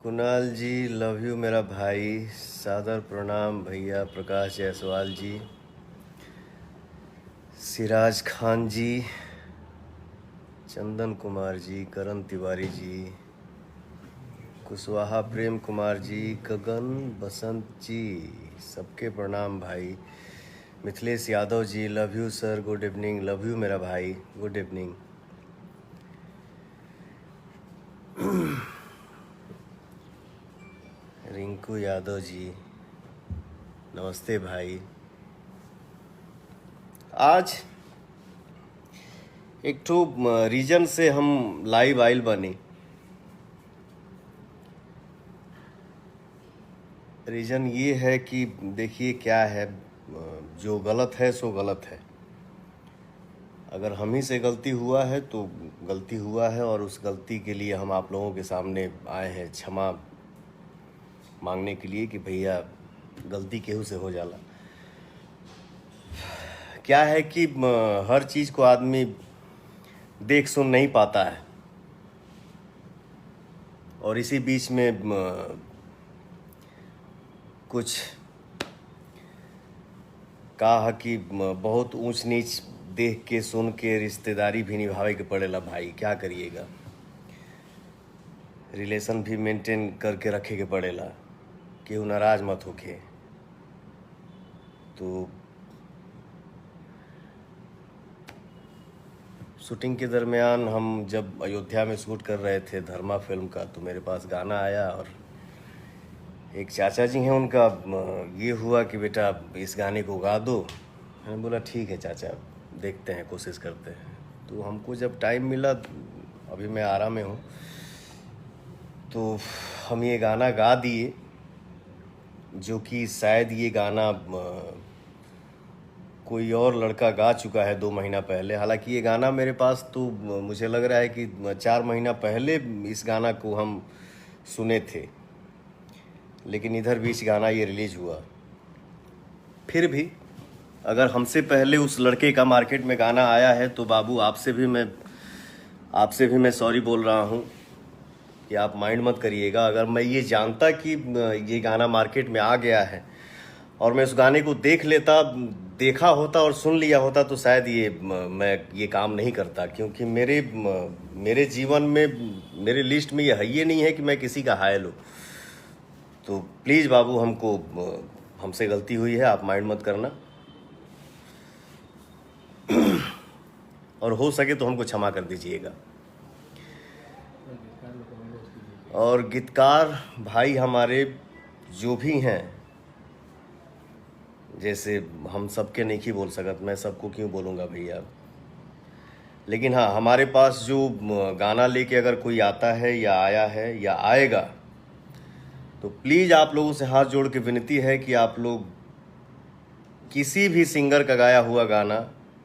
Kunal ji love you मेरा भाई। सादर प्रणाम भैया प्रकाश जायसवाल जी, सिराज खान जी, चंदन कुमार जी, करण तिवारी जी, कुशवाहा प्रेम कुमार जी, गगन बसंत जी, सबके प्रणाम भाई। Mithilesh Yadav ji love you sir, good evening, love you मेरा भाई, गुड इवनिंग। रिंकू यादव जी नमस्ते भाई। आज एक ठो रीजन से हम लाइव आइल बनी। रीजन ये है कि देखिए क्या है, जो गलत है सो गलत है। अगर हम ही से गलती हुआ है तो गलती हुआ है, और उस गलती के लिए हम आप लोगों के सामने आए हैं क्षमा मांगने के लिए कि भैया गलती केहू से हो जाला। क्या है कि हर चीज़ को आदमी देख सुन नहीं पाता है, और इसी बीच में कुछ कहा कि बहुत ऊंच नीच देख के सुन के रिश्तेदारी भी निभावे के पड़ेला भाई, क्या करिएगा। रिलेशन भी मेंटेन करके रखे के पड़ेला, केहू नाराज मत होके। तो शूटिंग के दरमियान हम जब अयोध्या में शूट कर रहे थे धर्मा फिल्म का, तो मेरे पास गाना आया, और एक चाचा जी हैं उनका ये हुआ कि बेटा इस गाने को गा दो। मैंने बोला ठीक है चाचा, देखते हैं, कोशिश करते हैं। तो हमको जब टाइम मिला, अभी मैं आराम में हूँ, तो हम ये गाना गा दिए, जो कि शायद ये गाना कोई और लड़का गा चुका है 2 महीना पहले। हालांकि ये गाना मेरे पास तो मुझे लग रहा है कि 4 महीना पहले इस गाना को हम सुने थे, लेकिन इधर बीच गाना ये रिलीज हुआ। फिर भी अगर हमसे पहले उस लड़के का मार्केट में गाना आया है तो बाबू आपसे भी मैं सॉरी बोल रहा हूँ कि आप माइंड मत करिएगा। अगर मैं ये जानता कि ये गाना मार्केट में आ गया है और मैं उस गाने को देखा होता और सुन लिया होता, तो शायद मैं ये काम नहीं करता, क्योंकि मेरे जीवन में, मेरे लिस्ट में ये नहीं है कि मैं किसी का हायल हूँ। तो प्लीज़ बाबू, हमसे गलती हुई है, आप माइंड मत करना, और हो सके तो हमको क्षमा कर दीजिएगा। और गीतकार भाई हमारे जो भी हैं, जैसे हम सबके नहीं बोल सकत, मैं सबको क्यों बोलूँगा भैया, लेकिन हाँ, हमारे पास जो गाना लेके अगर कोई आता है या आया है या आएगा, तो प्लीज़ आप लोगों से हाथ जोड़ के विनती है कि आप लोग किसी भी सिंगर का गाया हुआ गाना,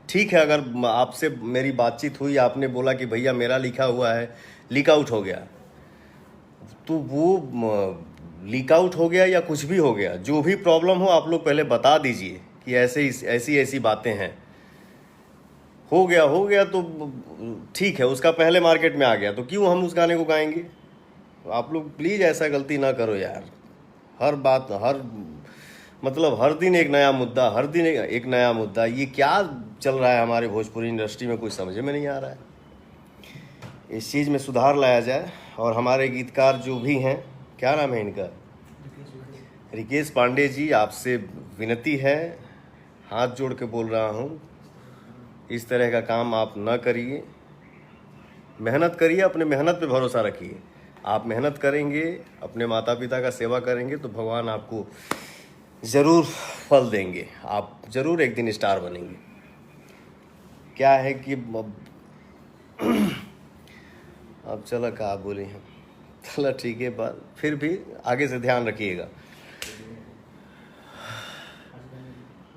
ठीक है, अगर आपसे मेरी बातचीत हुई, आपने बोला कि भैया मेरा लिखा हुआ है लीक आउट हो गया, तो वो लीक आउट हो गया या कुछ भी हो गया, जो भी प्रॉब्लम हो आप लोग पहले बता दीजिए कि ऐसी बातें हैं। हो गया तो ठीक है, उसका पहले मार्केट में आ गया तो क्यों हम उस गाने को गाएंगे। तो आप लोग प्लीज़ ऐसा गलती ना करो यार। हर दिन एक नया मुद्दा, हर दिन एक नया मुद्दा, ये क्या चल रहा है हमारे भोजपुरी इंडस्ट्री में, कुछ समझ में नहीं आ रहा है। इस चीज़ में सुधार लाया जाए। और हमारे गीतकार जो भी हैं, क्या नाम है इनका, रिकेश पांडे जी, आपसे विनती है, हाथ जोड़ के बोल रहा हूँ, इस तरह का काम आप न करिए। मेहनत करिए, अपने मेहनत पे भरोसा रखिए। आप मेहनत करेंगे, अपने माता पिता का सेवा करेंगे, तो भगवान आपको ज़रूर फल देंगे, आप ज़रूर एक दिन स्टार बनेंगे। क्या है कि अब चलो क्या बोले हैं, चलो ठीक है, बात फिर भी आगे से ध्यान रखिएगा।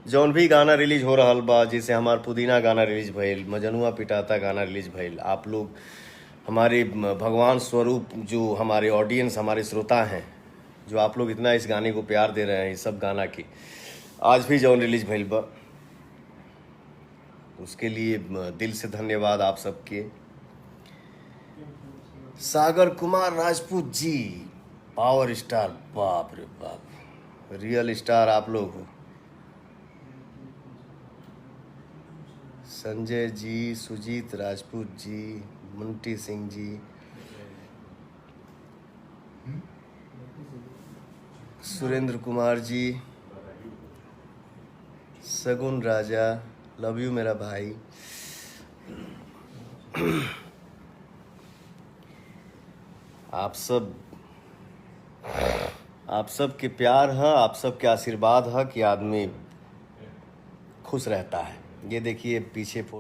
जौन भी गाना रिलीज हो रहा बा, जैसे हमार पुदीना गाना रिलीज भइल, मजनुआ पिटाता गाना रिलीज भइल, आप लोग हमारे भगवान स्वरूप, जो हमारे ऑडियंस, हमारे श्रोता हैं, जो आप लोग इतना इस गाने को प्यार दे रहे हैं, इस सब गाना की आज भी जौन रिलीज भइल बा, उसके लिए दिल से धन्यवाद आप सबके। सागर कुमार राजपूत जी पावर स्टार, बाप रे बाप, रियल स्टार आप लोग हो। संजय जी, सुजीत राजपूत जी, मुंटी सिंह जी, सुरेंद्र कुमार जी, सगुन राजा, लव यू मेरा भाई। आप सब के प्यार है, आप सब के आशीर्वाद है कि आदमी खुश रहता है। ये देखिए पीछे